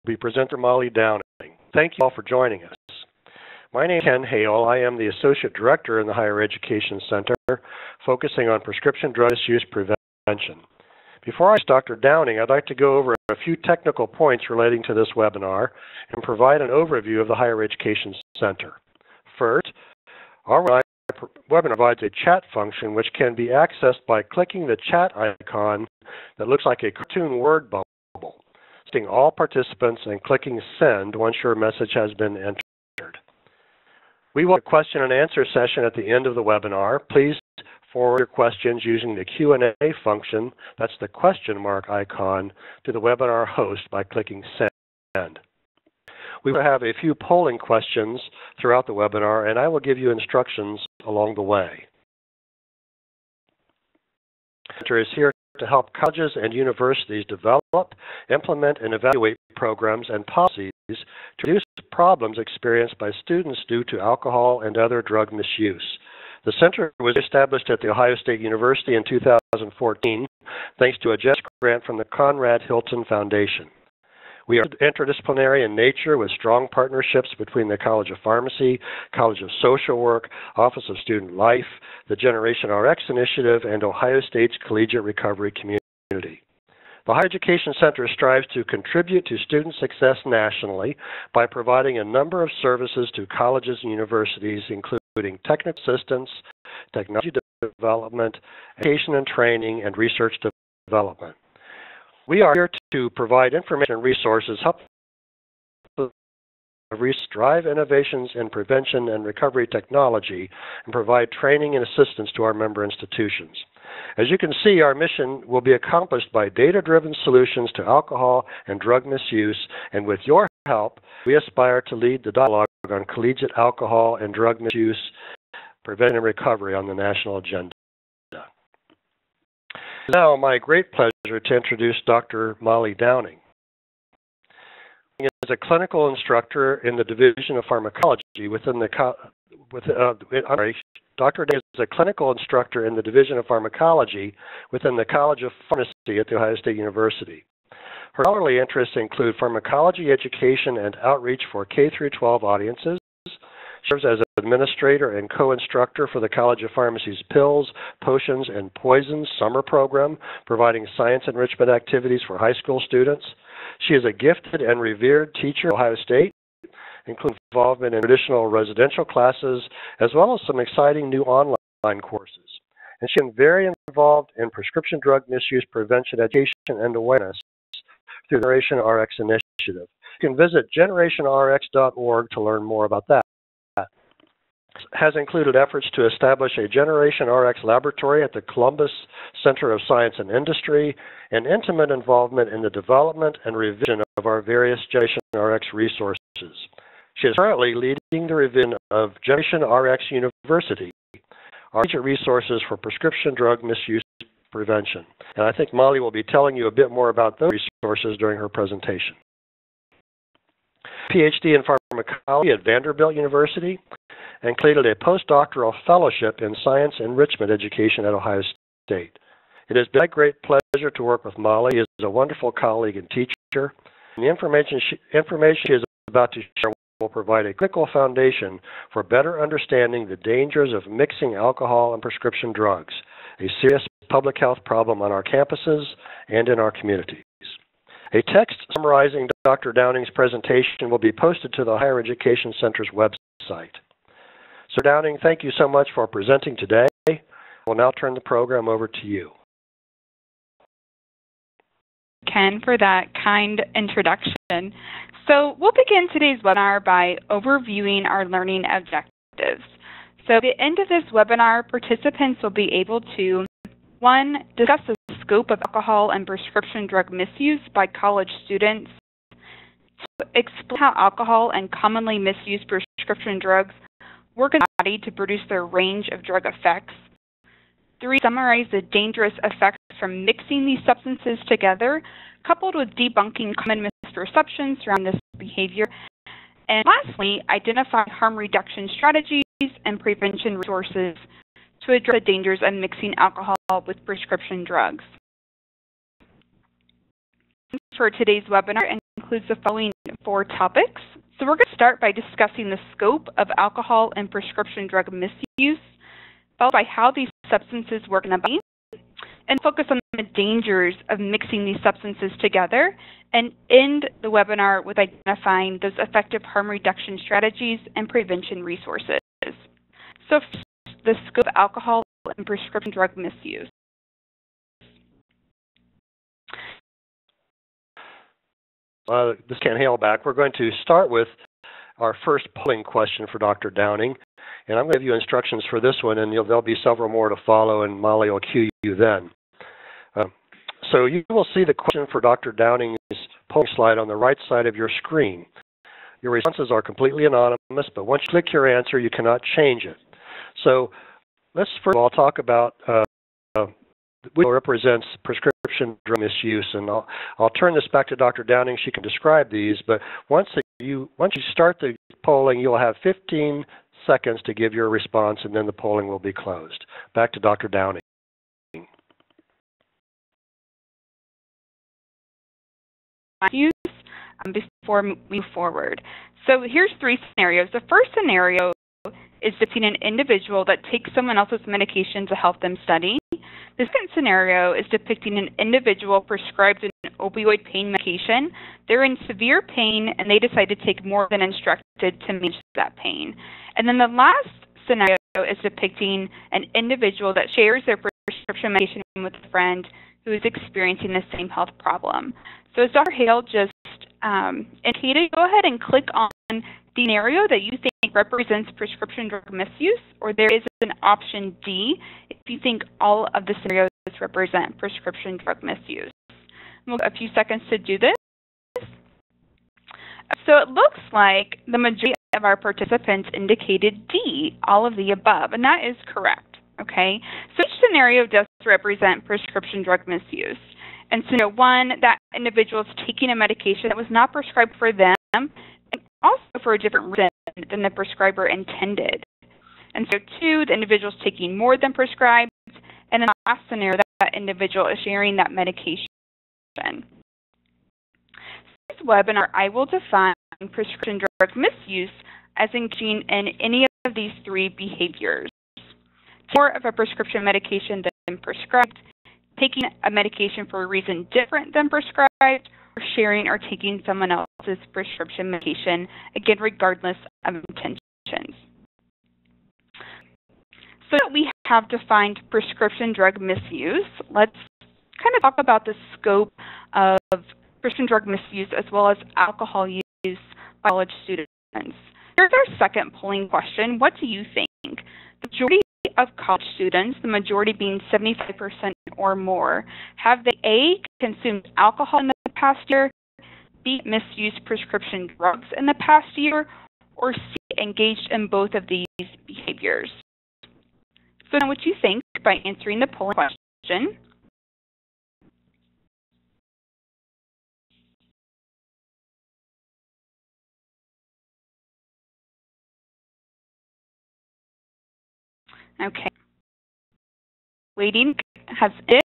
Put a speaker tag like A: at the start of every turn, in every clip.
A: be presenter Molly Downing. Thank you all for joining us. My name is Ken Hale. I am the Associate Director in the Higher Education Center, focusing on prescription drug misuse prevention. Before I start Dr. Downing, I'd like to go over a few technical points relating to this webinar and provide an overview of the Higher Education Center. First, our webinar provides a chat function which can be accessed by clicking the chat icon that looks like a cartoon word bubble, listing all participants and clicking send once your message has been entered. We will have a question and answer session at the end of the webinar. Please forward your questions using the Q&A function, that's the question mark icon, to the webinar host by clicking send. We will have a few polling questions throughout the webinar, and I will give you instructions along the way. The Center is here to help colleges and universities develop, implement, and evaluate programs and policies to reduce problems experienced by students due to alcohol and other drug misuse. The center was established at The Ohio State University in 2014 thanks to a GES grant from the Conrad Hilton Foundation. We are interdisciplinary in nature with strong partnerships between the College of Pharmacy, College of Social Work, Office of Student Life, the Generation RX Initiative, and Ohio State's Collegiate Recovery Community. The Higher Education Center strives to contribute to student success nationally by providing a number of services to colleges and universities, including technical assistance, technology development, education and training, and research development. We are here to provide information and resources, help drive innovations in prevention and recovery technology, and provide training and assistance to our member institutions. As you can see, our mission will be accomplished by data-driven solutions to alcohol and drug misuse, and with your help, we aspire to lead the dialogue on collegiate alcohol and drug misuse, prevention and recovery on the national agenda. Now, my great pleasure to introduce Dr. Molly Downing. She is a clinical instructor in the Division of Pharmacology within the Dr. Downing is a clinical instructor in the Division of Pharmacology within the College of Pharmacy at The Ohio State University. Her scholarly interests include pharmacology education and outreach for K-12 audiences. She serves as administrator and co-instructor for the College of Pharmacy's Pills, Potions, and Poisons summer program, providing science enrichment activities for high school students. She is a gifted and revered teacher at Ohio State, including involvement in traditional residential classes, as well as some exciting new online courses. And she is very involved in prescription drug misuse prevention education and awareness through the Generation RX initiative. You can visit generationrx.org to learn more about that. Has included efforts to establish a Generation RX laboratory at the Columbus Center of Science and Industry, and intimate involvement in the development and revision of our various Generation RX resources. She is currently leading the revision of Generation RX University, our major resources for prescription drug misuse prevention. And I think Molly will be telling you a bit more about those resources during her presentation. PhD in pharmacology at Vanderbilt University, and completed a postdoctoral fellowship in science enrichment education at Ohio State. It has been my great pleasure to work with Molly. She is a wonderful colleague and teacher. And the information she is about to share will provide a critical foundation for better understanding the dangers of mixing alcohol and prescription drugs, a serious public health problem on our campuses and in our communities. A text summarizing Dr. Downing's presentation will be posted to the Higher Education Center's website. So Downing, thank you so much for presenting today. I will now turn the program over to you.
B: Ken, for that kind introduction. So we'll begin today's webinar by overviewing our learning objectives. So at the end of this webinar, participants will be able to, 1, discuss the scope of alcohol and prescription drug misuse by college students, 2, explain how alcohol and commonly misused prescription drugs work in the body to produce their range of drug effects. 3, summarize the dangerous effects from mixing these substances together, coupled with debunking common misperceptions around this behavior. And lastly, identify harm reduction strategies and prevention resources to address the dangers of mixing alcohol with prescription drugs. For today's webinar, includes the following 4 topics. So we're going to start by discussing the scope of alcohol and prescription drug misuse, followed by how these substances work in the body, and focus on the dangers of mixing these substances together, and end the webinar with identifying those effective harm reduction strategies and prevention resources. So the scope of alcohol and prescription drug misuse.
A: This is Ken Haleback. We're going to start with our first polling question for Dr. Downing. And I'm going to give you instructions for this one, and there'll be several more to follow, and Molly will cue you then. So you will see the question for Dr. Downing's polling slide on the right side of your screen. Your responses are completely anonymous, but once you click your answer, you cannot change it. So let's first of all talk about what represents prescription drug misuse, and I'll turn this back to Dr. Downing. She can describe these, but once you start the polling, you'll have 15 seconds to give your response, and then the polling will be closed. Back to Dr. Downing.
B: Before we move forward. So here's 3 scenarios. The first scenario is depicting an individual that takes someone else's medication to help them study. The second scenario is depicting an individual prescribed an opioid pain medication. They're in severe pain and they decide to take more than instructed to manage that pain. And then the last scenario is depicting an individual that shares their prescription medication with a friend who is experiencing the same health problem. So as Dr. Hale just indicated, go ahead and click on the scenario that you think represents prescription drug misuse, or there is an option D if you think all of the scenarios represent prescription drug misuse. We'll have a few seconds to do this. So it looks like the majority of our participants indicated D, all of the above, and that is correct. Okay, so each scenario does represent prescription drug misuse. And scenario 1, that individual is taking a medication that was not prescribed for them, and also for a different reason than the prescriber intended. And so 2, the individual is taking more than prescribed, and in the last scenario, that individual is sharing that medication. In this webinar, I will define prescription drug misuse as engaging in any of these 3 behaviors. More of a prescription medication than prescribed, taking a medication for a reason different than prescribed, or sharing or taking someone else's prescription medication, again, regardless of intentions. So that we have defined prescription drug misuse, let's kind of talk about the scope of prescription drug misuse as well as alcohol use by college students. Here's our second polling question. What do you think? The majority of college students, the majority being 75% or more, have they A, consumed alcohol in the past year, B, misused prescription drugs in the past year, or C, engaged in both of these behaviors? So now what you think by answering the polling question. Okay. Waiting has ended.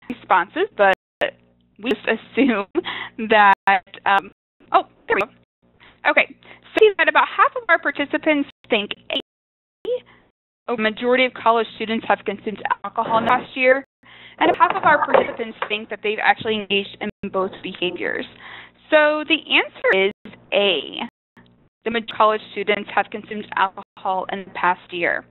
B: Responses, but we just assume that, oh, there we go. Okay, so that about half of our participants think a majority of college students have consumed alcohol in the past year, and half of our participants think that they've actually engaged in both behaviors. So the answer is A. The majority of college students have consumed alcohol in the past year.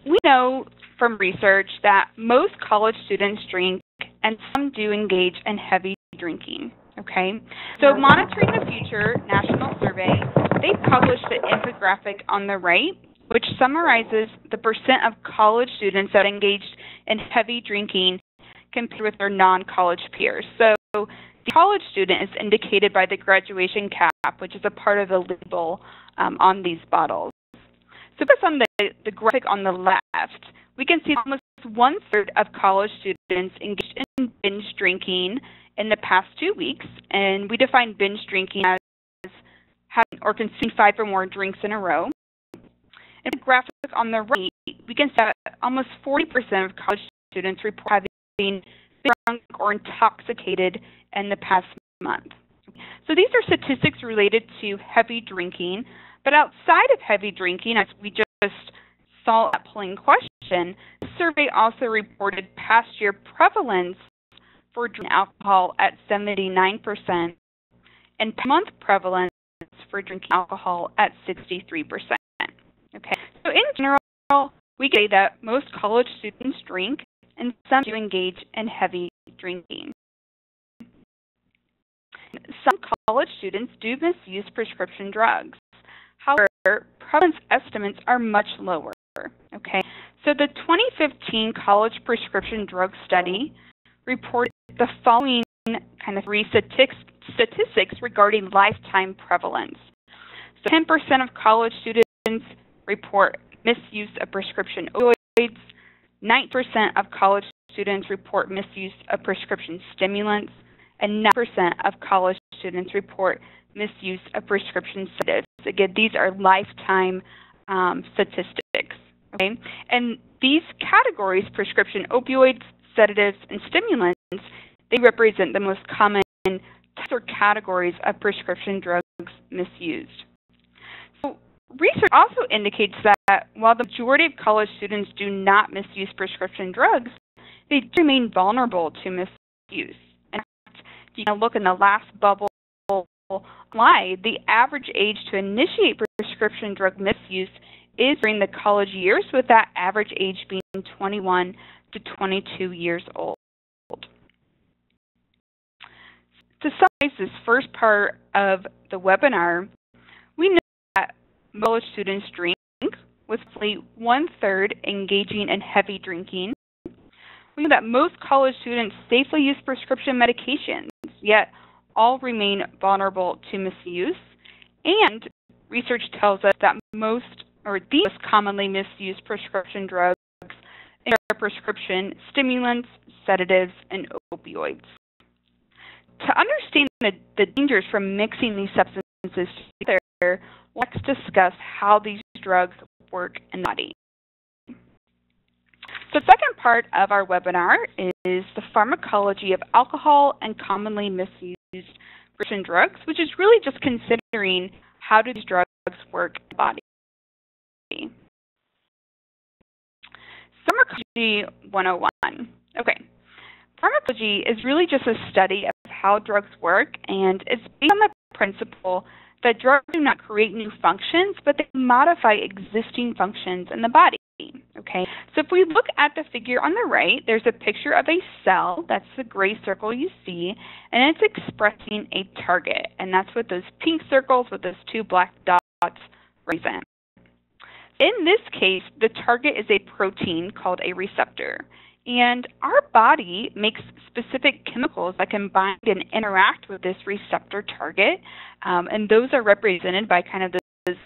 B: We know from research that most college students drink, and some do engage in heavy drinking. Okay, so Monitoring the Future National Survey, they published an infographic on the right, which summarizes the percent of college students that engaged in heavy drinking compared with their non-college peers. So the college student is indicated by the graduation cap, which is a part of the label on these bottles. So based on the graphic on the left, we can see almost 1/3 of college students engaged in binge drinking in the past 2 weeks, and we define binge drinking as having or consuming 5 or more drinks in a row. And the graphic on the right we can say that almost 40% of college students report having been drunk or intoxicated in the past month. So these are statistics related to heavy drinking, but outside of heavy drinking, as we just saw that polling question, the survey also reported past year prevalence for drinking alcohol at 79% and month prevalence for drinking alcohol at 63%. Okay, so in general, we can say that most college students drink and some do engage in heavy drinking. Some college students do misuse prescription drugs. However, prevalence estimates are much lower. Okay, so the 2015 College Prescription Drug Study reported the following kind of three statistics regarding lifetime prevalence. So 10% of college students report misuse of prescription opioids, 9% of college students report misuse of prescription stimulants, and 9% of college students report misuse of prescription sedatives. Again, these are lifetime statistics. Okay, and these categories, prescription opioids, sedatives, and stimulants, they represent the most common types or categories of prescription drugs misused. So research also indicates that while the majority of college students do not misuse prescription drugs, they do remain vulnerable to misuse. In fact, if you look in the last bubble slide, the average age to initiate prescription drug misuse is during the college years, with that average age being 21 to 22 years old. To summarize this first part of the webinar, we know that college students drink, with roughly 1/3 engaging in heavy drinking. We know that most college students safely use prescription medications, yet all remain vulnerable to misuse. And research tells us that most or the most commonly misused prescription drugs are prescription stimulants, sedatives, and opioids. To understand the dangers from mixing these substances together, let's discuss how these drugs work in the body. The second part of our webinar is the pharmacology of alcohol and commonly misused prescription drugs, which is really just considering how do these drugs work in the body. Pharmacology 101. Okay. Pharmacology is really just a study of how drugs work, and it's based on the principle that drugs do not create new functions, but they modify existing functions in the body. Okay, so if we look at the figure on the right, there's a picture of a cell, that's the gray circle you see, and it's expressing a target, and that's what those pink circles with those two black dots represent. In this case, the target is a protein called a receptor. And our body makes specific chemicals that can bind and interact with this receptor target. And those are represented by kind of this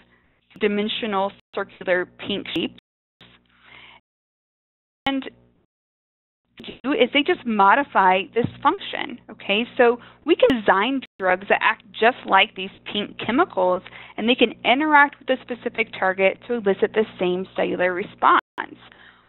B: dimensional circular pink shapes. And what they do is they just modify this function. Okay, so we can design drugs that act just like these pink chemicals, and they can interact with a specific target to elicit the same cellular response.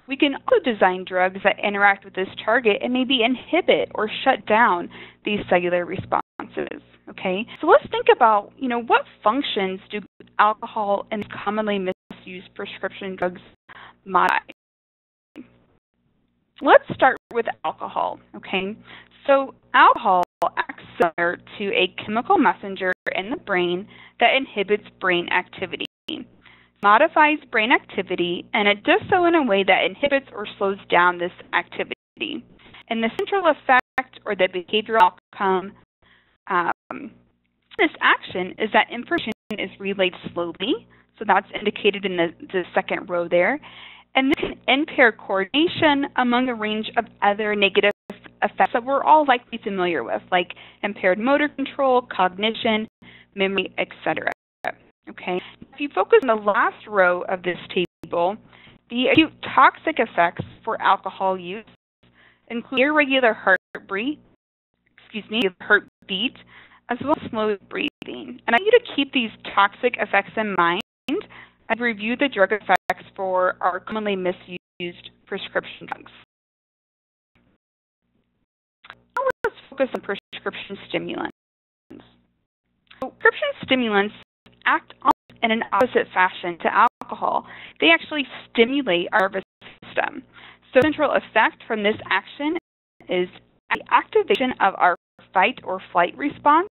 B: We can also design drugs that interact with this target and maybe inhibit or shut down these cellular responses. Okay, so let's think about, what functions do alcohol and commonly misused prescription drugs modify? Let's start with alcohol. Okay, so alcohol acts similar to a chemical messenger in the brain that inhibits brain activity. Modifies brain activity, and it does so in a way that inhibits or slows down this activity. And the central effect or the behavioral outcome of this action is that information is relayed slowly, so that's indicated in the second row there, and this can impair coordination among a range of other negative effects that we're all likely familiar with, like impaired motor control, cognition, memory, etc. Okay. If you focus on the last row of this table, the acute toxic effects for alcohol use include irregular heartbeat, as well as slow breathing. And I need you to keep these toxic effects in mind and review the drug effects for our commonly misused prescription drugs. Now let's focus on prescription stimulants. So prescription stimulants act in an opposite fashion to alcohol. They actually stimulate our nervous system. So the central effect from this action is the activation of our fight or flight response.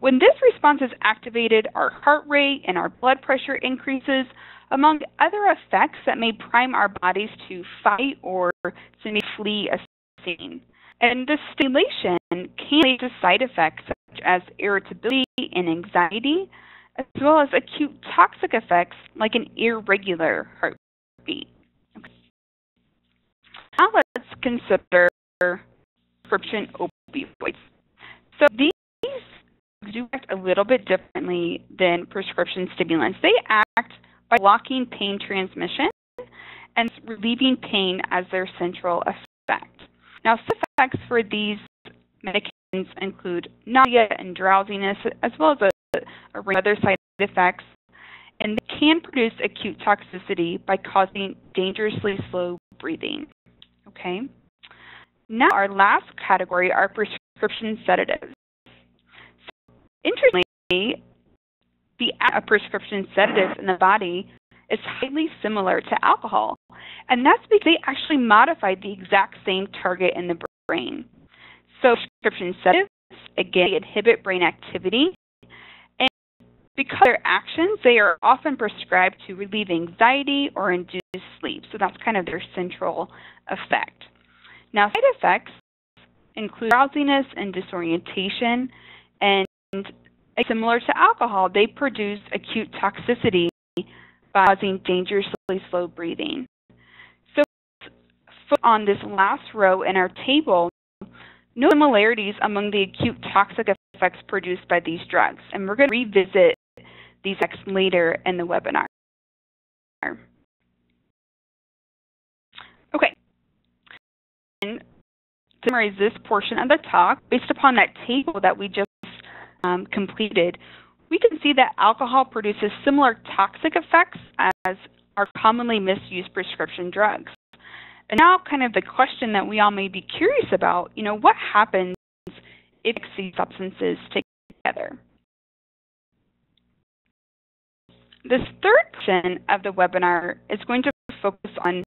B: When this response is activated, our heart rate and our blood pressure increases, among other effects that may prime our bodies to fight or to flee a scene. And this stimulation can lead to side effects such as irritability and anxiety, as well as acute toxic effects like an irregular heartbeat. Okay. Now let's consider prescription opioids. So these do act a little bit differently than prescription stimulants. They act by blocking pain transmission and relieving pain as their central effect. Now, side effects for these medications include nausea and drowsiness, as well as a range of other side effects, and they can produce acute toxicity by causing dangerously slow breathing. Okay. Now, our last category are prescription sedatives. Interestingly, the act of prescription sedatives in the body is highly similar to alcohol, and that's because they actually modify the exact same target in the brain. So prescription sedatives, again, inhibit brain activity, and because of their actions, they are often prescribed to relieve anxiety or induce sleep. So that's kind of their central effect. Now, side effects include drowsiness and disorientation, and similar to alcohol, they produce acute toxicity by causing dangerously slow breathing. So on this last row in our table, no similarities among the acute toxic effects produced by these drugs, and we're going to revisit these effects later in the webinar. Okay. And to summarize this portion of the talk, based upon that table that we just completed, we can see that alcohol produces similar toxic effects as our commonly misused prescription drugs. And now kind of the question that we all may be curious about, what happens if these substances take together? This third portion of the webinar is going to focus on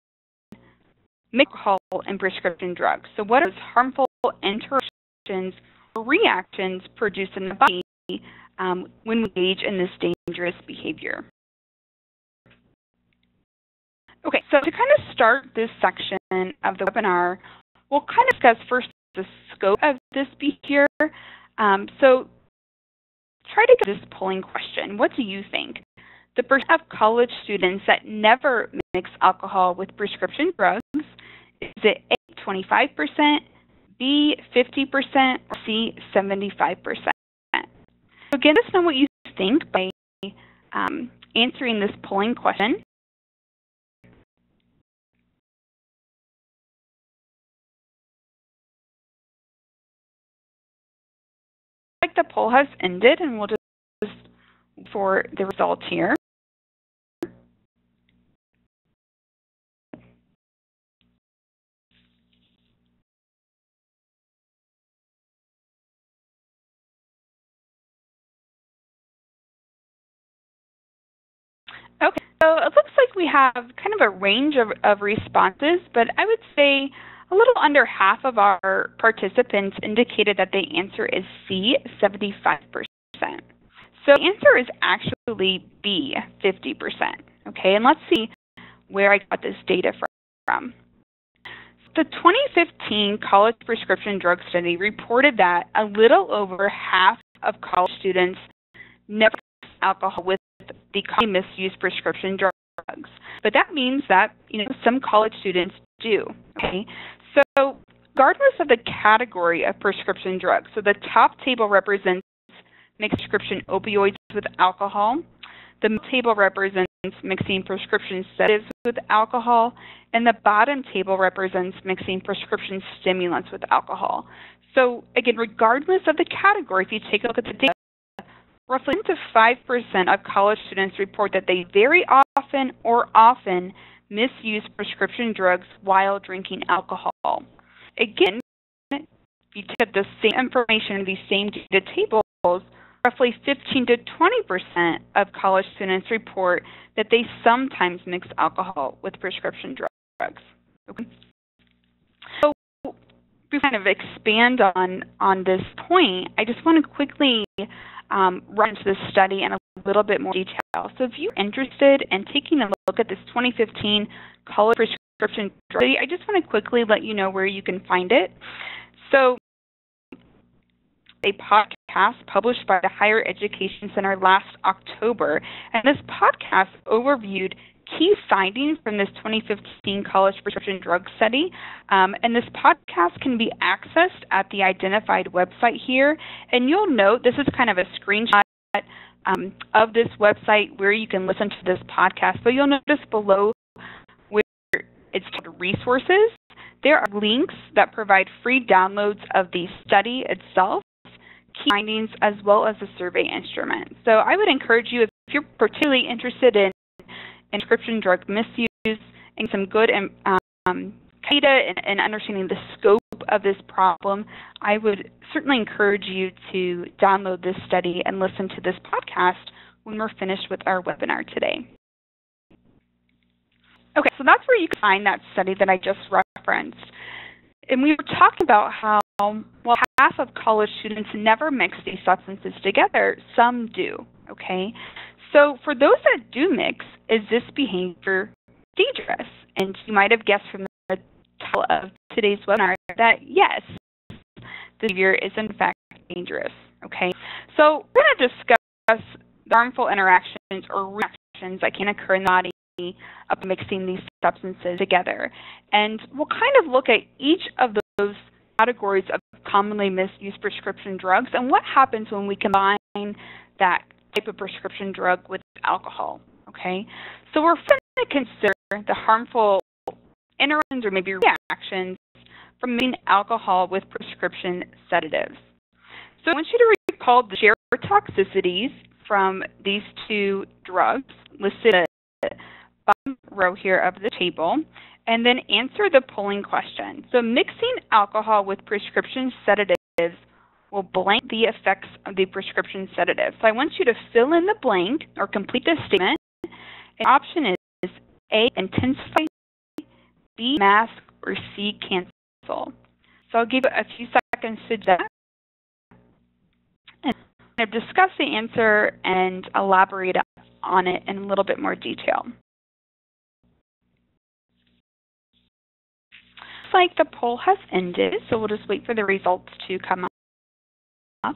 B: alcohol and prescription drugs. So what are those harmful interactions or reactions produced in the body when we engage in this dangerous behavior? Okay, so to kind of start this section of the webinar, we'll kind of discuss first the scope of this behavior. So try to get this polling question. What do you think? The percent of college students that never mix alcohol with prescription drugs, is it A, 25%, B, 50%, or C, 75%? So again, let us know what you think by answering this polling question. Like the poll has ended, and we'll just wait for the results here. Okay, so it looks like we have kind of a range of responses, but I would say a little under half of our participants indicated that the answer is C, 75%. So the answer is actually B, 50%. Okay, and let's see where I got this data from. The 2015 College Prescription Drug Study reported that a little over half of college students never mix alcohol with the commonly misused prescription drugs. But that means that, some college students do. Okay, so regardless of the category of prescription drugs, so the top table represents mixed prescription opioids with alcohol. The middle table represents mixing prescription sedatives with alcohol, and the bottom table represents mixing prescription stimulants with alcohol. So again, regardless of the category, if you take a look at the data, roughly 1 to 5% of college students report that they very often often misuse prescription drugs while drinking alcohol. Again, if you took the same information in these same data tables, roughly 15 to 20% of college students report that they sometimes mix alcohol with prescription drugs. Okay. So to kind of expand on this point, I just want to quickly run into this study in a little bit more detail. So if you're interested in taking a look at this 2015 college prescription drug study, I just want to quickly let you know where you can find it. So a podcast published by the Higher Education Center last October, and this podcast overviewed key findings from this 2015 college prescription drug study, and this podcast can be accessed at the identified website here, and you'll note this is kind of a screenshot of this website where you can listen to this podcast, but you'll notice below where it's titled resources, there are links that provide free downloads of the study itself, key findings, as well as the survey instrument. So I would encourage you, if you're particularly interested in prescription drug misuse and some good data and understanding the scope of this problem, I would certainly encourage you to download this study and listen to this podcast when we're finished with our webinar today. Okay, so that's where you can find that study that I just referenced. And we were talking about how, well, half of college students never mix these substances together. Some do, okay? So for those that do mix, is this behavior dangerous? And you might have guessed from the title of today's webinar that yes, this behavior is in fact dangerous, okay? So we're going to discuss the harmful interactions or reactions that can occur in the body of mixing these substances together. And we'll kind of look at each of those categories of commonly misused prescription drugs and what happens when we combine that type of prescription drug with alcohol, okay? So we're going to consider the harmful interactions or maybe reactions from mixing alcohol with prescription sedatives. So I want you to recall the shared toxicities from these two drugs listed at the bottom row here of the table, and then answer the polling question. So mixing alcohol with prescription sedatives will blank the effects of the prescription sedative. So I want you to fill in the blank or complete this statement. And the option is A, intensify, B, mask, or C, cancel. So I'll give it a few seconds to do that. And I'm going to discuss the answer and elaborate on it in a little bit more detail. Looks like the poll has ended, so we'll just wait for the results to come up.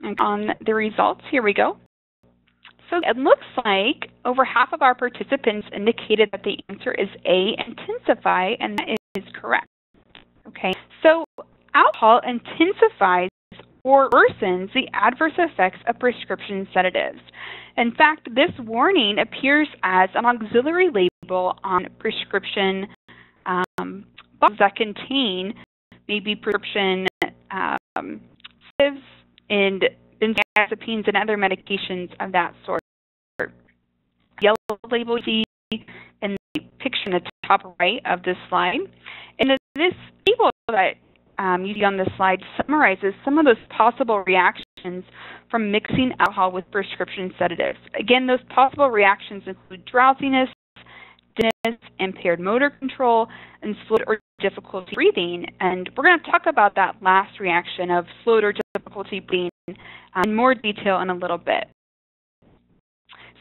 B: And on the results, here we go. So it looks like over half of our participants indicated that the answer is A, intensify, and that is correct. Okay, so alcohol intensifies or worsens the adverse effects of prescription sedatives. In fact, this warning appears as an auxiliary label on prescription bottles that contain maybe prescription sedatives and benzodiazepines and other medications of that sort. The yellow label you see in the picture in the top right of this slide. And this table that you see on this slide summarizes some of those possible reactions from mixing alcohol with prescription sedatives. Again, those possible reactions include drowsiness, dizziness, impaired motor control, and slowed or difficulty breathing. And we're going to talk about that last reaction of slowed or difficulty breathing in more detail in a little bit.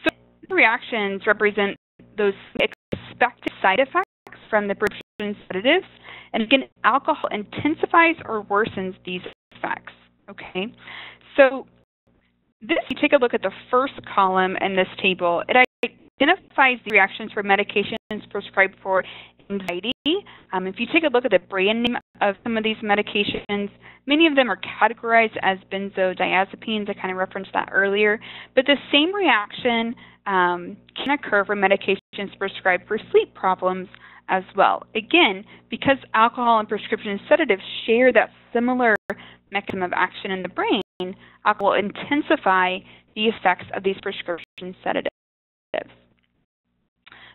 B: So the reactions represent those expected side effects from the prescription sedatives. And again, alcohol intensifies or worsens these effects. Okay, so this, you take a look at the first column in this table. It identifies the reactions for medications prescribed for anxiety. If you take a look at the brand name of some of these medications, many of them are categorized as benzodiazepines. I kind of referenced that earlier. But the same reaction can occur for medications patients prescribed for sleep problems as well. Again, because alcohol and prescription sedatives share that similar mechanism of action in the brain, alcohol will intensify the effects of these prescription sedatives.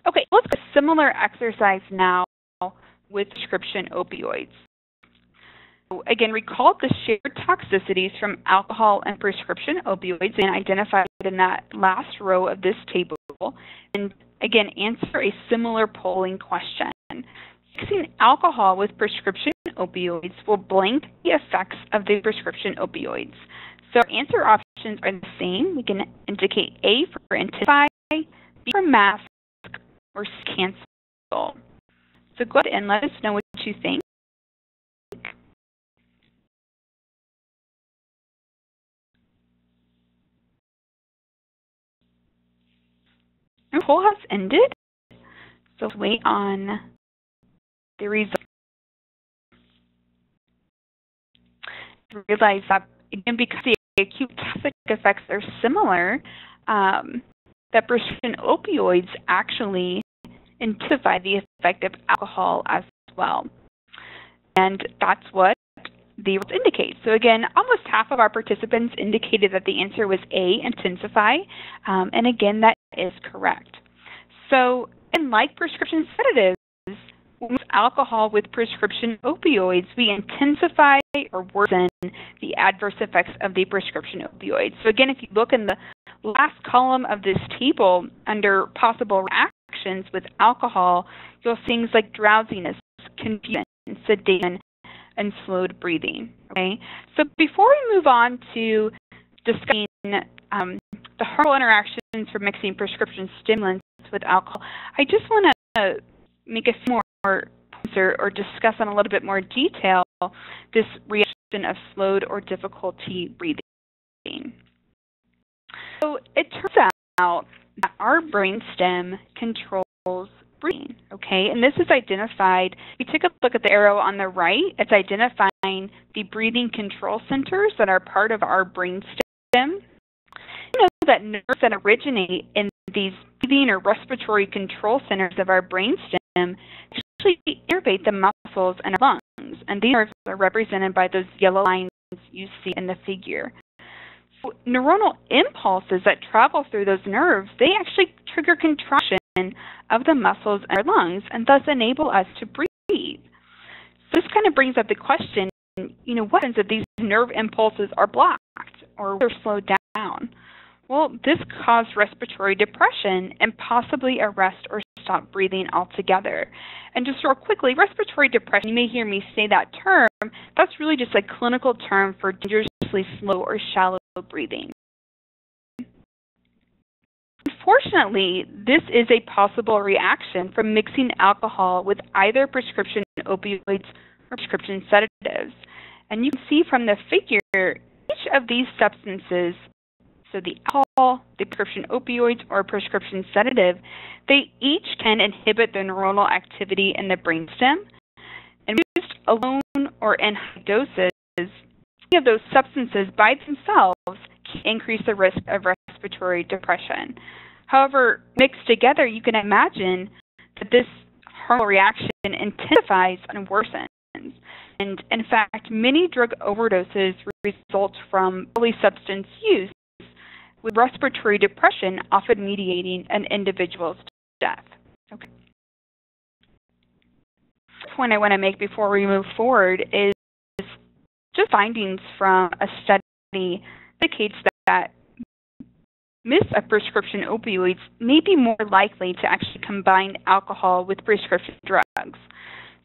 B: Okay, let's do a similar exercise now with prescription opioids. So again, recall the shared toxicities from alcohol and prescription opioids and identified in that last row of this table. And again, answer a similar polling question. Mixing alcohol with prescription opioids will blank the effects of the prescription opioids. So our answer options are the same. We can indicate A for intensify, B for mask, or cancel. So go ahead and let us know what you think. The poll has ended, so let's wait on the results. Realize that, again, because the acute toxic effects are similar, that prescription opioids actually intensify the effect of alcohol as well. And that's what the results indicate. So again, almost half of our participants indicated that the answer was A, intensify, and again, that is correct. So, and like prescription sedatives, with alcohol with prescription opioids, we intensify or worsen the adverse effects of the prescription opioids. So again, if you look in the last column of this table under possible reactions with alcohol, you'll see things like drowsiness, confusion, sedation, and slowed breathing. Okay, so before we move on to discussing the harmful interactions for mixing prescription stimulants with alcohol, I just want to make a few more points or discuss in a little bit more detail this reaction of slowed or difficulty breathing. So it turns out that our brainstem controls breathing, okay? And this is identified, we take a look at the arrow on the right, it's identifying the breathing control centers that are part of our brainstem. You know that nerves that originate in these breathing or respiratory control centers of our brainstem actually innervate the muscles in our lungs, and these nerves are represented by those yellow lines you see in the figure. So neuronal impulses that travel through those nerves, they actually trigger contraction of the muscles in our lungs and thus enable us to breathe. So this kind of brings up the question, you know, what happens if these nerve impulses are blocked or they're slowed down? Well, this caused respiratory depression and possibly arrest or stop breathing altogether. And just real quickly, respiratory depression, you may hear me say that term, that's really just a clinical term for dangerously slow or shallow breathing. Unfortunately, this is a possible reaction from mixing alcohol with either prescription opioids or prescription sedatives. And you can see from the figure, each of these substances, so the alcohol, the prescription opioids, or prescription sedative, they each can inhibit the neuronal activity in the brainstem. And used alone or in high doses, any of those substances by themselves can increase the risk of respiratory depression. However, mixed together, you can imagine that this harmful reaction intensifies and worsens. And in fact, many drug overdoses result from early substance use, with respiratory depression often mediating an individual's death. Okay. The point I want to make before we move forward is just findings from a study indicates that misuse of prescription opioids may be more likely to actually combine alcohol with prescription drugs.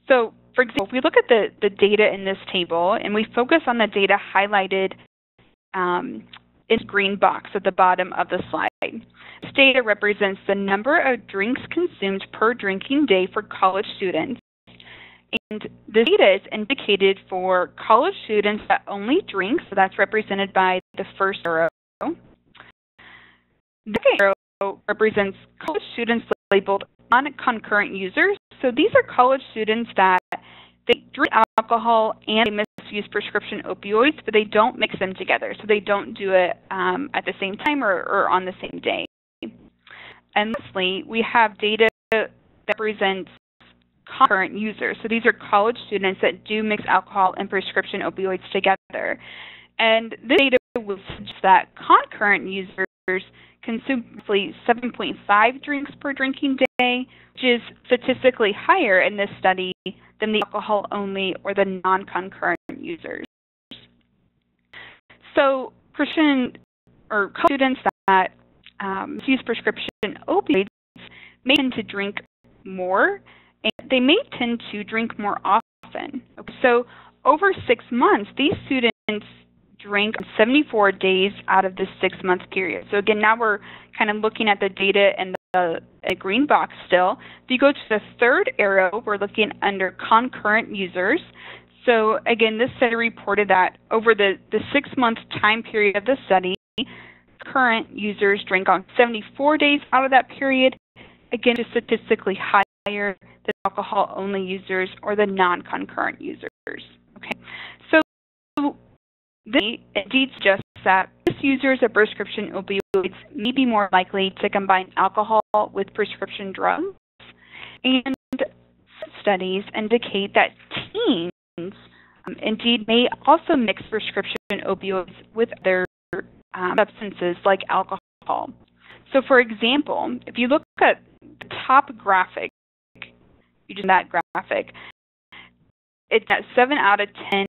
B: So, for example, if we look at the data in this table and we focus on the data highlighted in the green box at the bottom of the slide, this data represents the number of drinks consumed per drinking day for college students. And this data is indicated for college students that only drink, so that's represented by the first arrow. The second arrow represents college students labeled non-concurrent users. So these are college students that they drink alcohol and they misuse prescription opioids, but they don't mix them together. So they don't do it at the same time or on the same day. And lastly, we have data that represents concurrent users. So these are college students that do mix alcohol and prescription opioids together. And this data will suggest that concurrent users consume roughly 7.5 drinks per drinking day, which is statistically higher in this study than the alcohol-only or the non-concurrent users. So prescription or college students that use prescription opioids may tend to drink more, and they may tend to drink more often. Okay, so over 6 months, these students drink 74 days out of this 6-month period. So again, now we're kind of looking at the data in the green box still. If you go to the third arrow, we're looking under concurrent users. So again, this study reported that over the 6-month time period of the study, current users drank on 74 days out of that period, again, just statistically higher than alcohol-only users or the non-concurrent users. Okay, so they indeed suggests that users of prescription opioids may be more likely to combine alcohol with prescription drugs, and studies indicate that teens indeed may also mix prescription opioids with other substances like alcohol. So for example, if you look at the top graphic, using that graphic, it's that 7 out of 10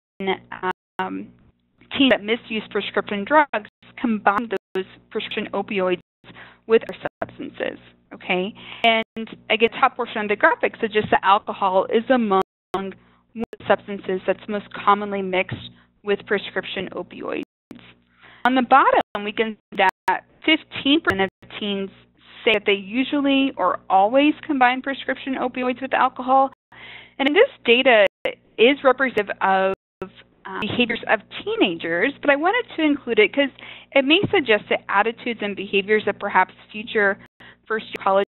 B: teens that misuse prescription drugs combine those prescription opioids with other substances, okay? And again, top portion of the graphic suggests that alcohol is among the substances that's most commonly mixed with prescription opioids. On the bottom, we can see that 15% of teens say that they usually or always combine prescription opioids with alcohol. And this data is representative of behaviors of teenagers, but I wanted to include it because it may suggest that attitudes and behaviors of perhaps future first-year college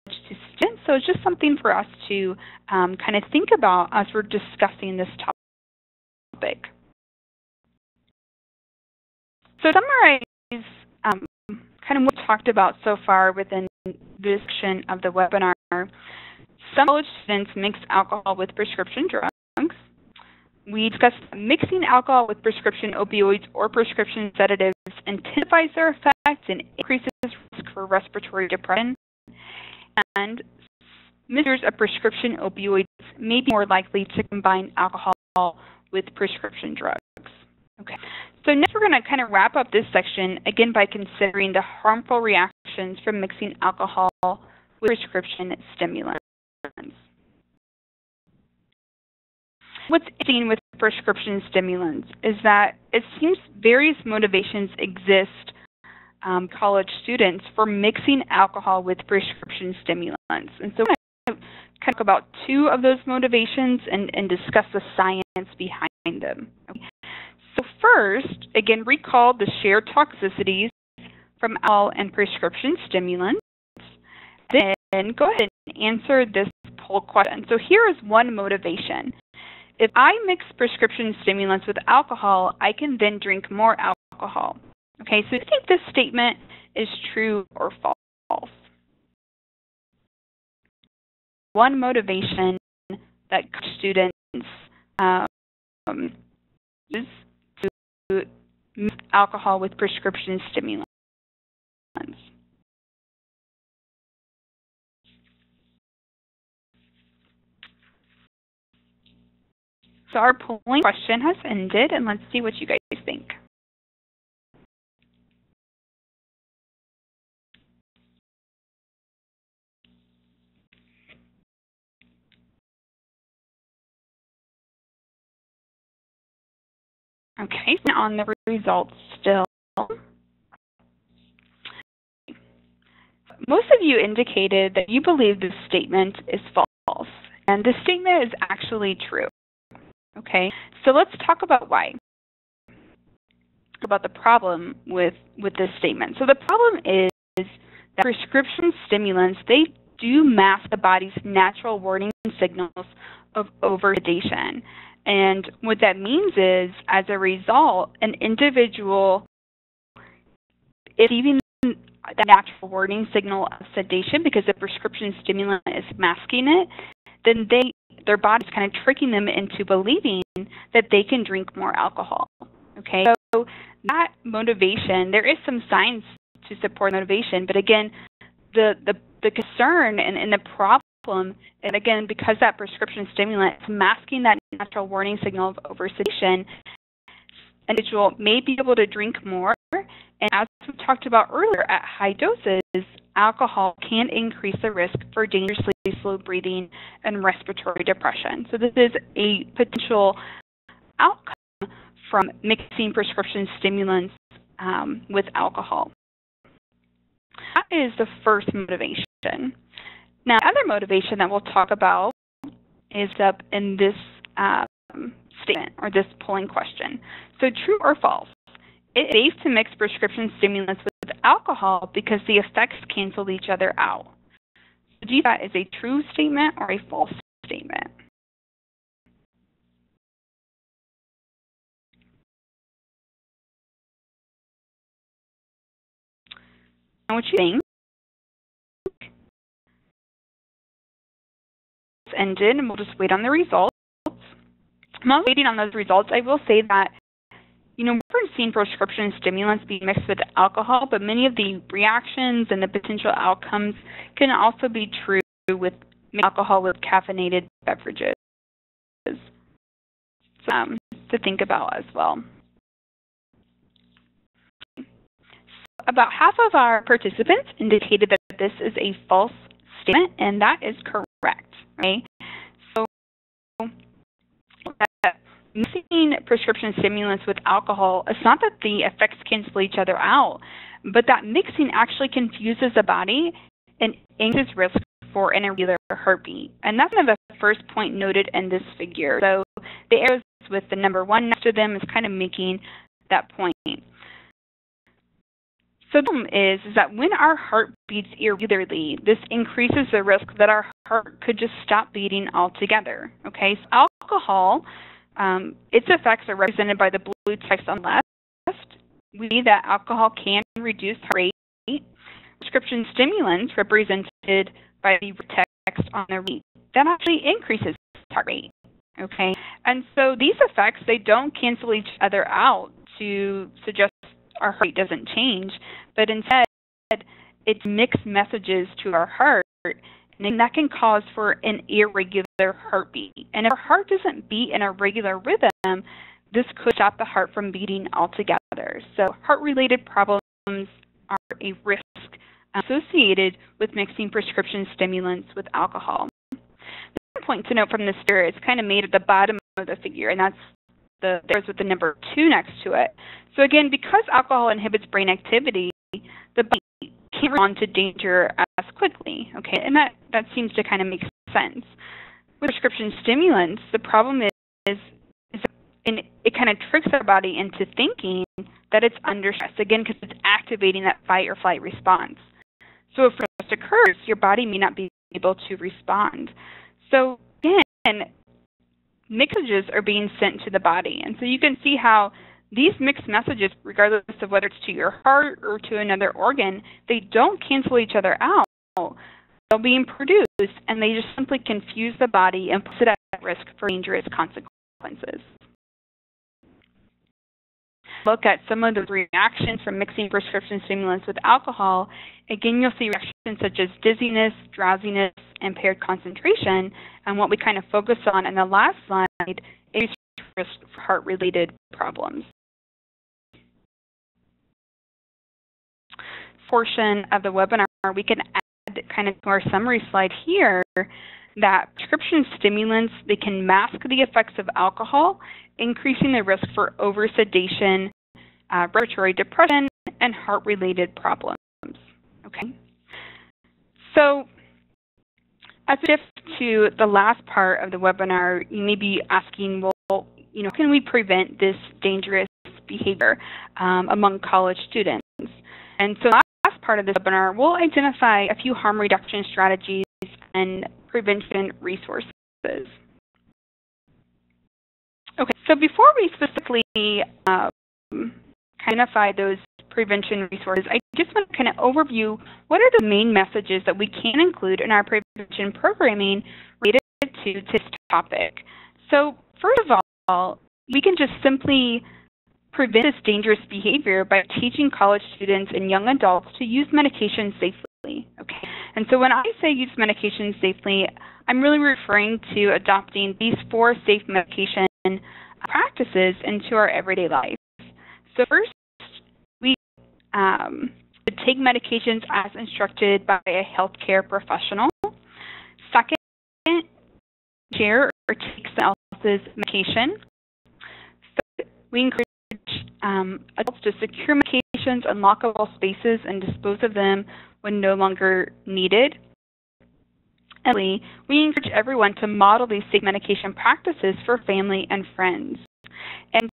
B: students. So it's just something for us to kind of think about as we're discussing this topic. So to summarize kind of what we talked about so far within this section of the webinar, some college students mix alcohol with prescription drugs. We discussed mixing alcohol with prescription opioids or prescription sedatives intensifies their effect and increases risk for respiratory depression. And misusers of prescription opioids may be more likely to combine alcohol with prescription drugs. Okay. So next we're going to kind of wrap up this section, again, by considering the harmful reactions from mixing alcohol with prescription stimulants. What's interesting with prescription stimulants is that it seems various motivations exist college students for mixing alcohol with prescription stimulants. And so we're going to talk about 2 of those motivations and discuss the science behind them. Okay. So first, again, recall the shared toxicities from alcohol and prescription stimulants. Then go ahead and answer this poll question. So here is one motivation. If I mix prescription stimulants with alcohol, I can then drink more alcohol. Okay, so do you think this statement is true or false? One motivation that students use to mix alcohol with prescription stimulants. So our polling question has ended, and let's see what you guys think. Okay, on the results still. Most of you indicated that you believe this statement is false, and this statement is actually true. Okay, so let's talk about why. About the problem with this statement. So the problem is that prescription stimulants, they do mask the body's natural warning signals of oversedation. And what that means is, as a result, an individual is receiving the natural warning signal of sedation because the prescription stimulant is masking it, then their body's kind of tricking them into believing that they can drink more alcohol. Okay, so that motivation, there is some science to support motivation, but again, the concern and the problem, and again, because that prescription stimulant is masking that natural warning signal of oversedation, an individual may be able to drink more, and as we talked about earlier, at high doses, alcohol can increase the risk for dangerously slow breathing and respiratory depression. So this is a potential outcome from mixing prescription stimulants with alcohol. That is the first motivation. Now, other motivation that we'll talk about is up in this statement or this polling question. So true or false? It's safe to mix prescription stimulants with alcohol because the effects cancel each other out. So do you think that is a true statement or a false statement? Know what you think? It's ended, and we'll just wait on the results. While waiting on those results, I will say that, we've seen prescription stimulants be mixed with alcohol, but many of the reactions and the potential outcomes can also be true with alcohol with caffeinated beverages. So, to think about as well. About half of our participants indicated that this is a false statement, and that is correct, right? So, mixing prescription stimulants with alcohol, it's not that the effects cancel each other out, but that mixing actually confuses the body and increases risk for an irregular heartbeat. And that's kind of the first point noted in this figure. So the arrows with the number 1 next to them is kind of making that point. So the problem is that when our heart beats irregularly, this increases the risk that our heart could just stop beating altogether. Okay, so alcohol, its effects are represented by the blue text on the left. We see that alcohol can reduce heart rate. Prescription stimulants, represented by the text on the right, that actually increases heart rate. Okay, and so these effects, they don't cancel each other out to suggest our heart rate doesn't change, but instead it's mixed messages to our heart, and that can cause for an irregular heartbeat. And if our heart doesn't beat in a regular rhythm, this could stop the heart from beating altogether. So heart-related problems are a risk associated with mixing prescription stimulants with alcohol. The point to note from this figure is kind of made at the bottom of the figure, and that's there's with the number 2 next to it. So again, because alcohol inhibits brain activity, the body can't respond to danger as quickly. Okay, and that seems to kind of make sense. With prescription stimulants, the problem is and it kind of tricks our body into thinking that it's under stress, again, because it's activating that fight or flight response. So if stress occurs, your body may not be able to respond. So again, messages are being sent to the body. And so you can see how these mixed messages, regardless of whether it's to your heart or to another organ, they don't cancel each other out. They're being produced, and they just simply confuse the body and put it at risk for dangerous consequences. Look at some of the reactions from mixing prescription stimulants with alcohol. Again, you'll see reactions such as dizziness, drowsiness, impaired concentration, and what we kind of focus on in the last slide is risk for heart-related problems. Portion of the webinar, we can add kind of to our summary slide here that prescription stimulants, they can mask the effects of alcohol, increasing the risk for oversedation, respiratory depression, and heart-related problems. Okay. So as we shift to the last part of the webinar, you may be asking, well, how can we prevent this dangerous behavior among college students? And so the last part of this webinar, we'll identify a few harm reduction strategies and prevention resources. Okay, so before we specifically identify those prevention resources, I just want to kind of overview what are the main messages that we can include in our prevention programming related to this topic. So first of all, we can just simply prevent this dangerous behavior by teaching college students and young adults to use medication safely. Okay, and so when I say use medication safely, I'm really referring to adopting these 4 safe medication practices into our everyday life. So first, we should take medications as instructed by a healthcare professional. Second, share or take someone else's medication. Third, we encourage adults to secure medications, unlockable spaces, and dispose of them when no longer needed. And we encourage everyone to model these safe medication practices for family and friends. And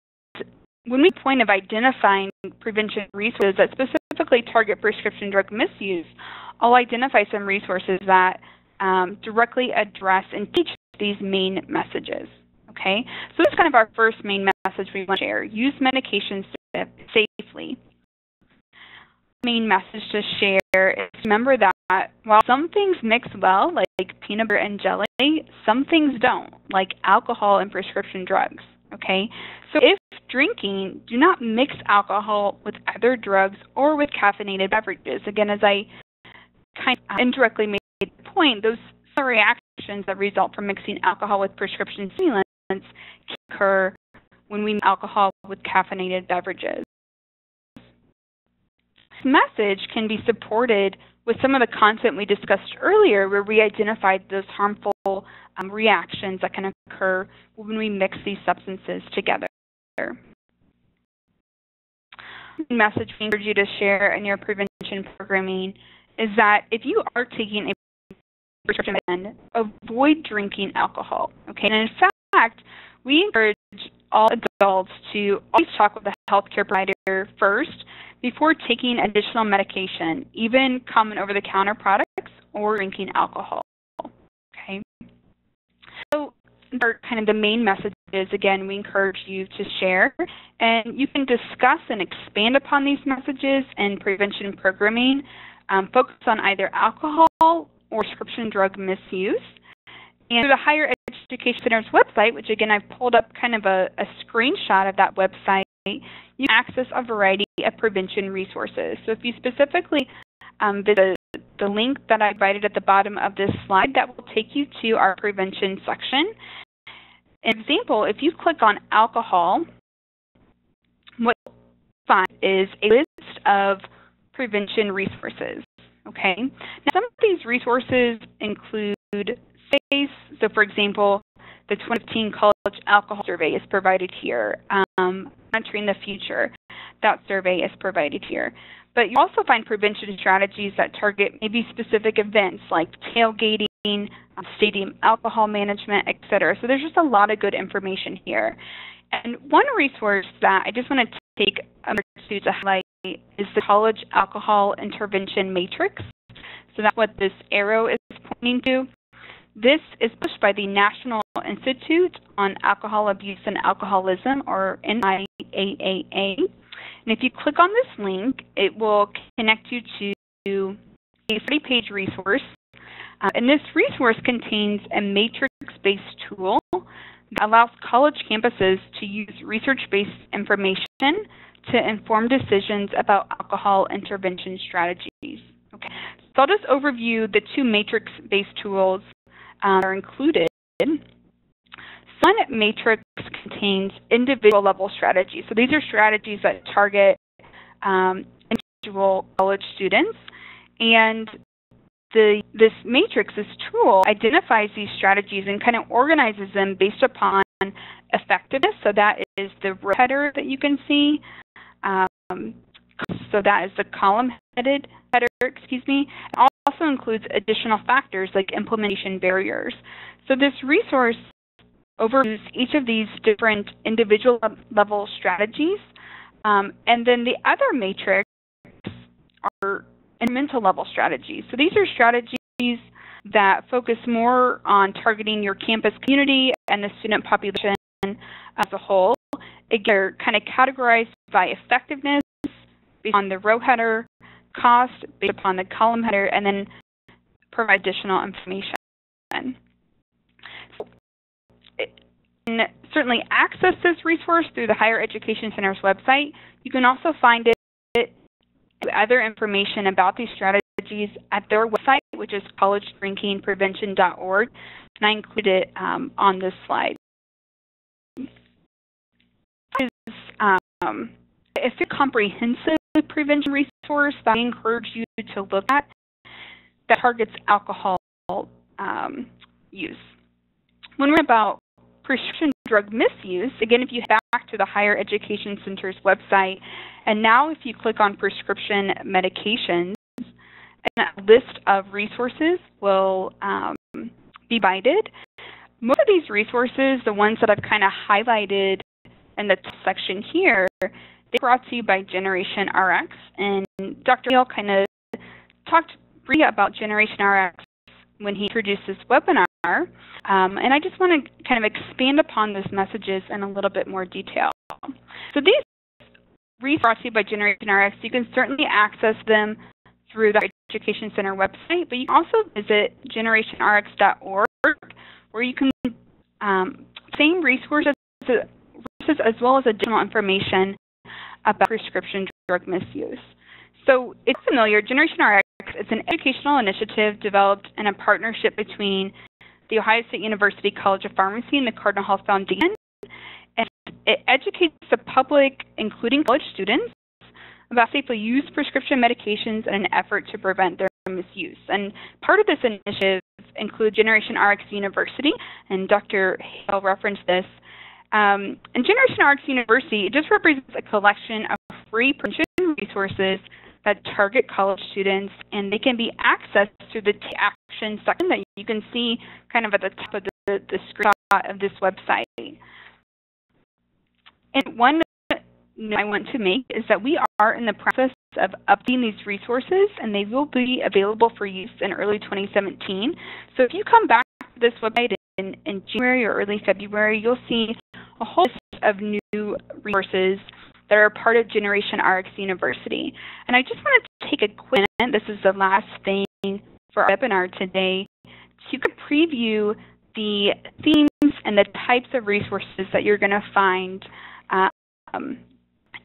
B: when we point of identifying prevention resources that specifically target prescription drug misuse, I'll identify some resources that directly address and teach these main messages. Okay, so this is kind of our first main message we want to share: use medication safely. Main message to share is remember that while some things mix well, like peanut butter and jelly, some things don't, like alcohol and prescription drugs. Okay, so if drinking, do not mix alcohol with other drugs or with caffeinated beverages. Again, as I kind of indirectly made the point, those reactions that result from mixing alcohol with prescription stimulants can occur when we mix alcohol with caffeinated beverages. This message can be supported with some of the content we discussed earlier, where we identified those harmful reactions that can occur when we mix these substances together. The message we encourage you to share in your prevention programming is that if you are taking a prescription medicine, avoid drinking alcohol. Okay, and in fact, we encourage all adults to always talk with a healthcare provider first before taking additional medication, even common over-the-counter products or drinking alcohol. Okay. So are kind of the main messages. Again, we encourage you to share, and you can discuss and expand upon these messages in prevention programming, focus on either alcohol or prescription drug misuse. And through the Higher Education Center's website, which again I've pulled up kind of a screenshot of that website, you can access a variety of prevention resources. So if you specifically visit the link that I provided at the bottom of this slide, that will take you to our prevention section. An example, if you click on alcohol, what you'll find is a list of prevention resources. Okay. Now, some of these resources include surveys. So, for example, the 2015 College Alcohol Survey is provided here. Monitoring the Future, that survey is provided here. But you also find prevention strategies that target maybe specific events like tailgating, stadium alcohol management, etc. So there's just a lot of good information here. And one resource that I just want to take a minute to highlight is the College Alcohol Intervention Matrix. So that's what this arrow is pointing to. This is pushed by the National Institute on Alcohol Abuse and Alcoholism, or NIAAA. And if you click on this link, it will connect you to a 30-page resource. And this resource contains a matrix-based tool that allows college campuses to use research-based information to inform decisions about alcohol intervention strategies. Okay. So I'll just overview the 2 matrix-based tools that are included. One matrix contains individual level strategies. So these are strategies that target individual college students. And this matrix, this tool, identifies these strategies and kind of organizes them based upon effectiveness. So that is the row header that you can see. So that is the column header, excuse me. It also includes additional factors like implementation barriers. So this resource overviews each of these different individual level strategies. And then the other matrix are mental level strategies. So these are strategies that focus more on targeting your campus community and the student population as a whole. They're kind of categorized by effectiveness, based on the row header, cost based upon the column header, and then provide additional information. You can certainly access this resource through the Higher Education Center's website. You can also find other information about these strategies at their website, which is collegedrinkingprevention.org, and I included it on this slide. This is a very comprehensive prevention resource that I encourage you to look at that targets alcohol use. When we're about prescription drug misuse, again, if you head back to the Higher Education Center's website, and now if you click on prescription medications, a list of resources will be provided. Most of these resources, the ones that I've kind of highlighted in the section here, they're brought to you by Generation RX, and Dr. Hale kind of talked briefly about Generation RX when he introduced this webinar, and I just want to kind of expand upon those messages in a little bit more detail. So these resources brought to you by Generation RX, you can certainly access them through the Education Center website, but you can also visit generationrx.org, where you can same resources as well as additional information about prescription drug misuse. So it's familiar, Generation RX is an educational initiative developed in a partnership between the Ohio State University College of Pharmacy and the Cardinal Health Foundation. And it educates the public, including college students, about safely used prescription medications in an effort to prevent their misuse. And part of this initiative includes Generation RX University, and Dr. Hale referenced this. And Generation RX University, it just represents a collection of free prevention resources that target college students, and they can be accessed through the Take Action section that you can see kind of at the top of the screenshot of this website. And one note I want to make is that we are in the process of updating these resources, and they will be available for use in early 2017. So if you come back to this website in January or early February, you'll see a whole list of new resources that are part of Generation RX University. And I just wanted to take a quick minute, this is the last thing for our webinar today, to preview the themes and the types of resources that you're going to find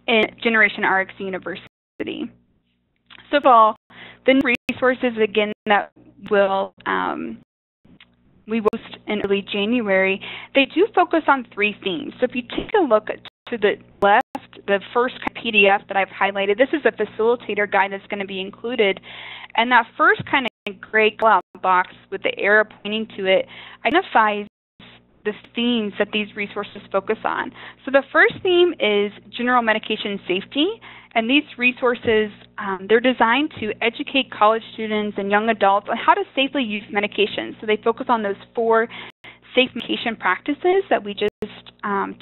B: in Generation RX University. So for all, the resources, again, that will we will post in early January, they do focus on 3 themes. So if you take a look to the left, the first PDF that I've highlighted, this is a facilitator guide that's going to be included. And that first kind of gray call-out box with the arrow pointing to it identifies the themes that these resources focus on. So the first theme is general medication safety, and these resources, they're designed to educate college students and young adults on how to safely use medications. So they focus on those 4 safe medication practices that we just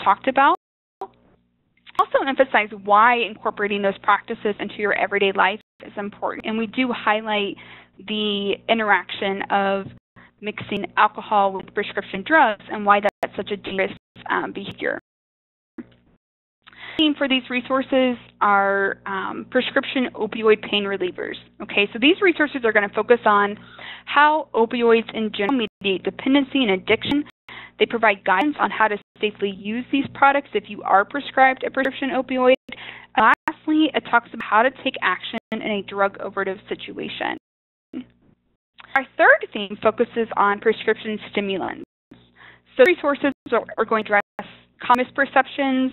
B: talked about. Also emphasize why incorporating those practices into your everyday life is important. And we do highlight the interaction of mixing alcohol with prescription drugs and why that's such a dangerous behavior. For these resources are prescription opioid pain relievers. Okay, so these resources are going to focus on how opioids in general mediate dependency and addiction. They provide guidance on how to safely use these products if you are prescribed a prescription opioid. And lastly, it talks about how to take action in a drug overdose situation. Our third theme focuses on prescription stimulants. So resources are going to address common misperceptions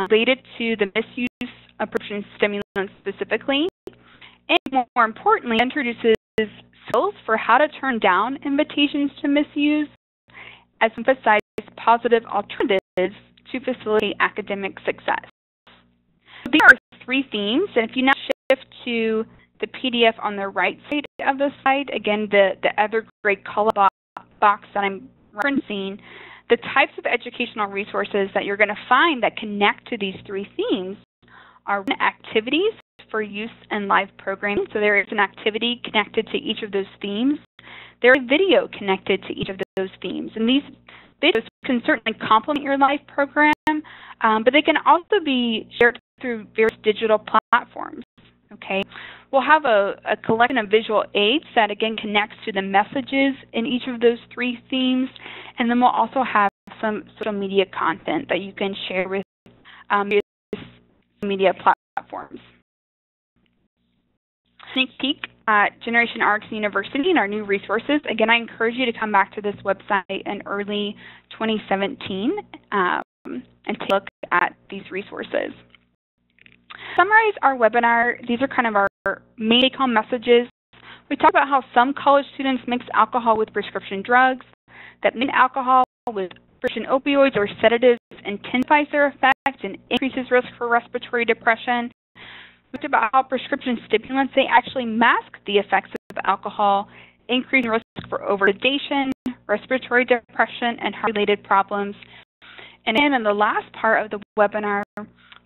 B: related to the misuse of prescription stimulants specifically, and more importantly, introduces skills for how to turn down invitations to misuse, as emphasize positive alternatives to facilitate academic success. So these are 3 themes, and if you now shift to the PDF on the right side of the slide, again, the other gray color box that I'm referencing, the types of educational resources that you're going to find that connect to these 3 themes are activities for use in live programming. So there is an activity connected to each of those themes. There is video connected to each of those themes. And these videos can certainly complement your live program, but they can also be shared through various digital platforms. Okay, we'll have a collection of visual aids that again connects to the messages in each of those three themes, and then we'll also have some social media content that you can share with various media platforms. Sneak peek at Generation RX University and our new resources. Again, I encourage you to come back to this website in early 2017 and take a look at these resources. To summarize our webinar, these are kind of our main take-home messages. We talk about how some college students mix alcohol with prescription drugs, that mixing alcohol with prescription opioids or sedatives intensifies their effect and increases risk for respiratory depression. We talked about how prescription stimulants, they actually mask the effects of alcohol, increasing risk for oversedation, respiratory depression, and heart-related problems. And then in the last part of the webinar,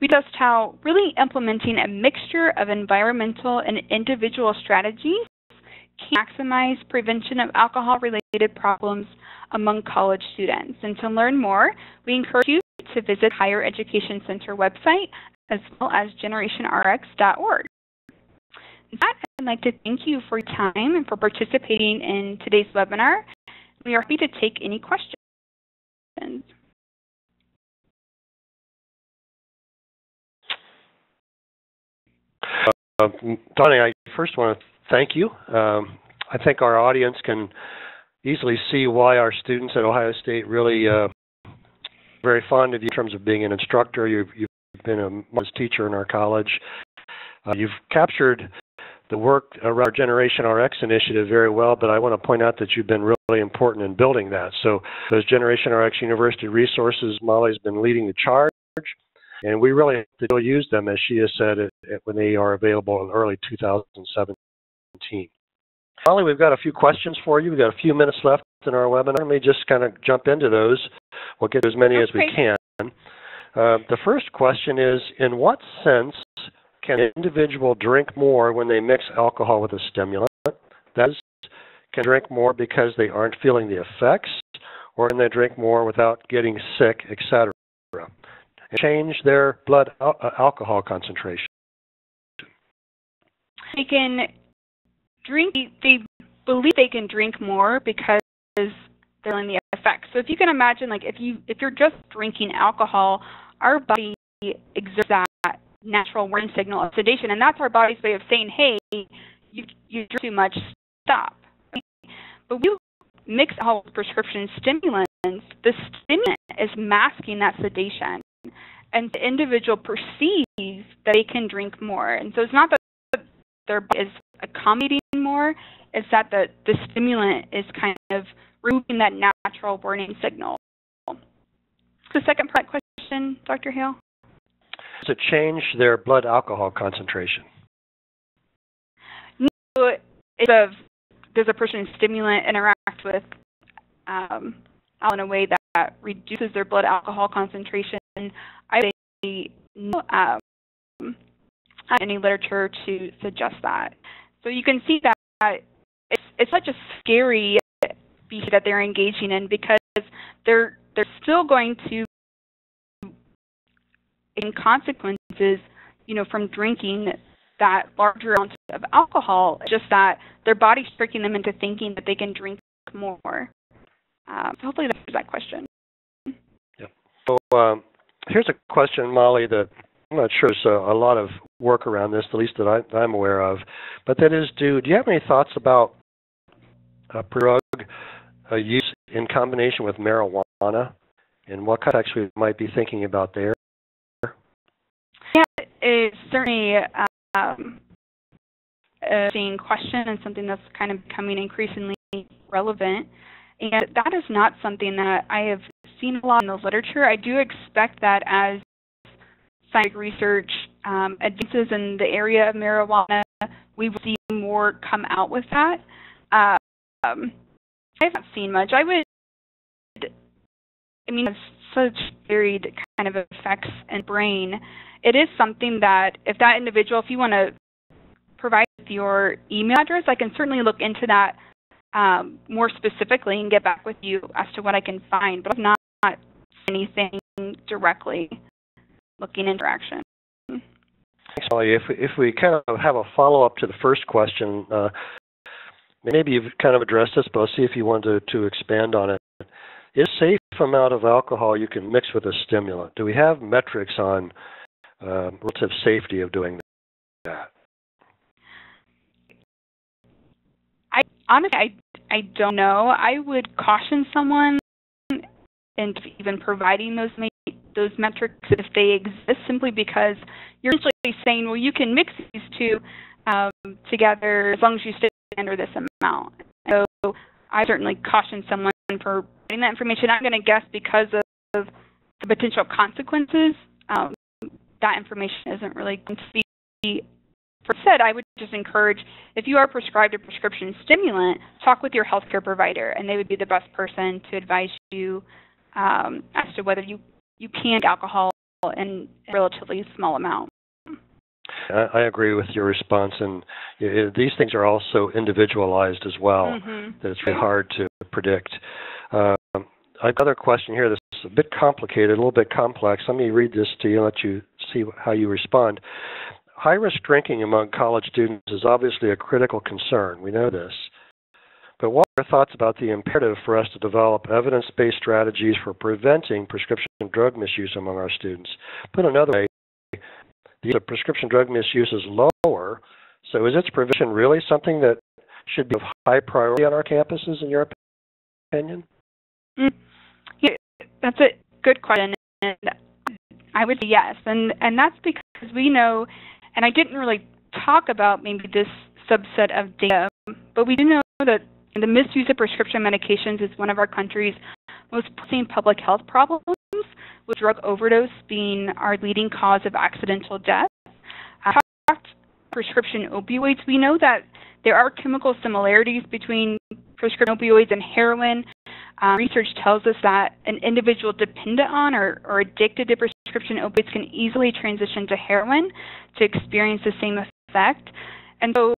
B: we discussed how really implementing a mixture of environmental and individual strategies can maximize prevention of alcohol-related problems among college students. And to learn more, we encourage you to visit Higher Education Center website as well as generationrx.org. With that, I'd like to thank you for your time and for participating in today's webinar. We are happy to take any questions.
A: Donnie, I first want to thank you. I think our audience can easily see why our students at Ohio State really very fond of you in terms of being an instructor. You've been a marvelous teacher in our college. You've captured the work around our Generation RX initiative very well, but I want to point out that you've been really important in building that. So those Generation RX University resources, Molly's been leading the charge. And we really have to use them, as she has said, when they are available in early 2017. Molly, we've got a few questions for you. We've got a few minutes left in our webinar. Let me just kind of jump into those. We'll get as many as we can. The first question is, in what sense can an individual drink more when they mix alcohol with a stimulant? That is, can they drink more because they aren't feeling the effects, or can they drink more without getting sick, etc.? And change their blood alcohol concentration.
B: They can drink, they believe they can drink more because they're feeling the effects. So if you can imagine, like if you're just drinking alcohol, our body exerts that natural warning signal of sedation, and that's our body's way of saying, hey, you drink too much, stop. But we mix alcohol with prescription stimulants, the stimulant is masking that sedation. And the individual perceives that they can drink more. And so it's not that their body is accommodating more, it's that the stimulant is kind of removing that natural warning signal. The second part of that question, Dr. Hale?
A: To change their blood alcohol concentration.
B: No, does a person's stimulant interact with alcohol in a way that reduces their blood alcohol concentration? I say no, any literature to suggest that. So you can see that it's such a scary behavior that they're engaging in, because they're still going to in consequences, from drinking that larger amount of alcohol. Just that their body's tricking them into thinking that they can drink more. So hopefully that answers that question.
A: Yeah. So here's a question, Molly, that I'm not sure there's a lot of work around this, at least that I'm aware of. But that is, do you have any thoughts about drug use in combination with marijuana, and what context we might be thinking about there?
B: Yeah, it's certainly a question and something that's kind of becoming increasingly relevant. And that is not something that I have seen a lot in the literature. I do expect that as scientific research advances in the area of marijuana, we will see more come out with that. I haven't seen much. It has such varied kind of effects in the brain. It is something that if that individual, if you want to provide your email address, I can certainly look into that more specifically and get back with you as to what I can find, but I've not anything directly looking into action.
A: Molly. If we kind of have a follow-up to the first question, maybe you've kind of addressed this, but I'll see if you want to expand on it. Is a safe amount of alcohol you can mix with a stimulant? Do we have metrics on relative safety of doing that?
B: Honestly, I don't know. I would caution someone in even providing those metrics if they exist, simply because you're essentially saying, well, you can mix these two together as long as you stay under this amount. So I certainly caution someone for providing that information. I'm going to guess because of the potential consequences, that information isn't really going to be. For said, I would just encourage, if you are prescribed a prescription stimulant, talk with your healthcare provider, and they would be the best person to advise you as to whether you can get alcohol in a relatively small amount.
A: I agree with your response, and these things are also individualized as well, that it's really hard to predict. I've got another question here that's a bit complicated, a little bit complex. Let me read this to you and let you see how you respond. High-risk drinking among college students is obviously a critical concern. We know this. But what are your thoughts about the imperative for us to develop evidence-based strategies for preventing prescription drug misuse among our students? Put another way, the use of prescription drug misuse is lower, so is its prevention really something that should be of high priority on our campuses, in your opinion?
B: Yeah, that's a good question, and I would say yes. And that's because we know, and I didn't really talk about maybe this subset of data, but we do know that the misuse of prescription medications is one of our country's most pressing public health problems, with drug overdose being our leading cause of accidental death. Prescription opioids, we know that there are chemical similarities between prescription opioids and heroin. Research tells us that an individual dependent on or addicted to prescription opioids can easily transition to heroin to experience the same effect. And so,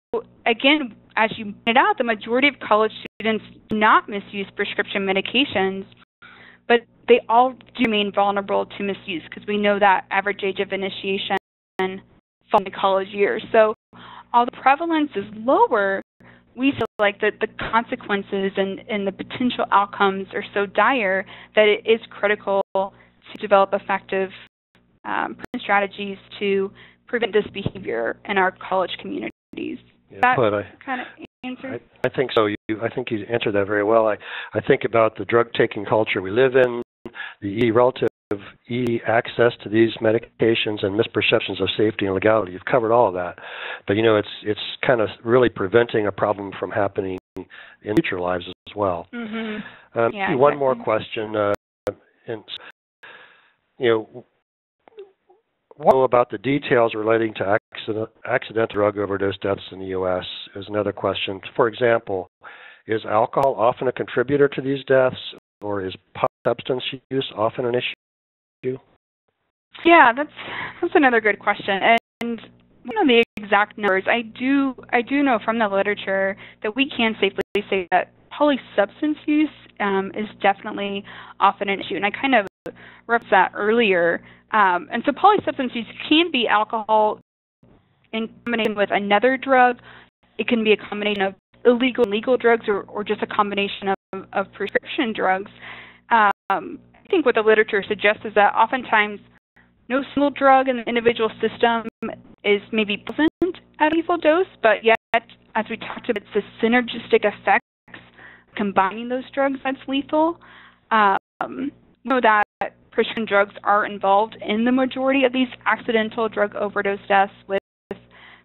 B: again, as you pointed out, the majority of college students do not misuse prescription medications, but they all do remain vulnerable to misuse, because we know that average age of initiation from the college years. So although the prevalence is lower, we feel like that the consequences and the potential outcomes are so dire that it is critical to develop effective strategies to prevent this behavior in our college communities.
A: Yeah,
B: that kind of answer?
A: I think so. I think you answered that very well. I think about the drug-taking culture we live in, the relative easy access to these medications and misperceptions of safety and legality. You've covered all of that. But, it's kind of really preventing a problem from happening in future lives as well. One more question. What about the details relating to accidental drug overdose deaths in the U.S. is another question. For example, is alcohol often a contributor to these deaths, or is substance use often an issue?
B: Yeah, that's another good question. And one of the exact numbers, I do know from the literature that we can safely say that polysubstance use is definitely often an issue. And I kind of referenced that earlier. And so polysubstance use can be alcohol in combination with another drug. It can be a combination of illegal and legal drugs, or just a combination of prescription drugs. I think what the literature suggests is that oftentimes no single drug in the individual system is maybe present at a lethal dose, but yet, as we talked about, it's the synergistic effects combining those drugs that's lethal. We know that prescription drugs are involved in the majority of these accidental drug overdose deaths, with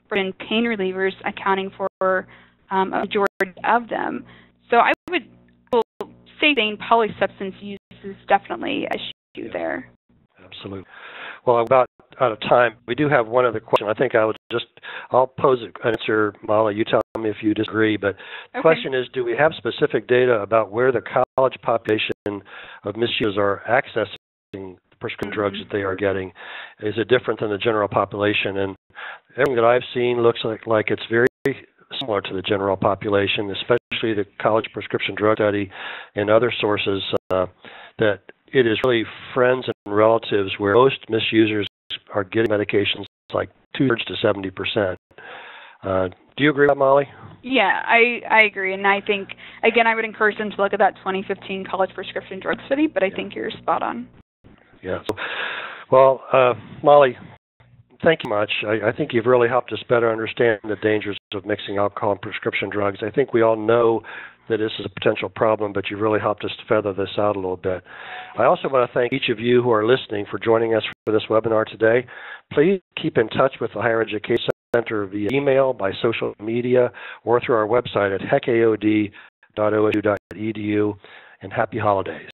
B: pain relievers accounting for a majority of them. So I would say saying polysubstance use is definitely an issue there.
A: Absolutely. Well, I'm about out of time. We do have one other question. I think I'll pose an answer, Molly. You tell me if you disagree. But the question is, do we have specific data about where the college population of misusers are accessing the prescription drugs that they are getting? Is it different than the general population? And everything that I've seen looks like it's very similar to the general population, especially the college prescription drug study and other sources, that it is really friends and relatives where most misusers are getting medications like 2/3 to 70%. Do you agree with that, Molly?
B: Yeah, I agree. And I think, again, I would encourage them to look at that 2015 college prescription drug study, but I think you're spot on.
A: Yeah. So, well, Molly, thank you much. I think you've really helped us better understand the dangers of mixing alcohol and prescription drugs. I think we all know that this is a potential problem, but you've really helped us to feather this out a little bit. I also want to thank each of you who are listening for joining us for this webinar today. Please keep in touch with the Higher Education Center via email, by social media, or through our website at hecaod.osu.edu, and happy holidays.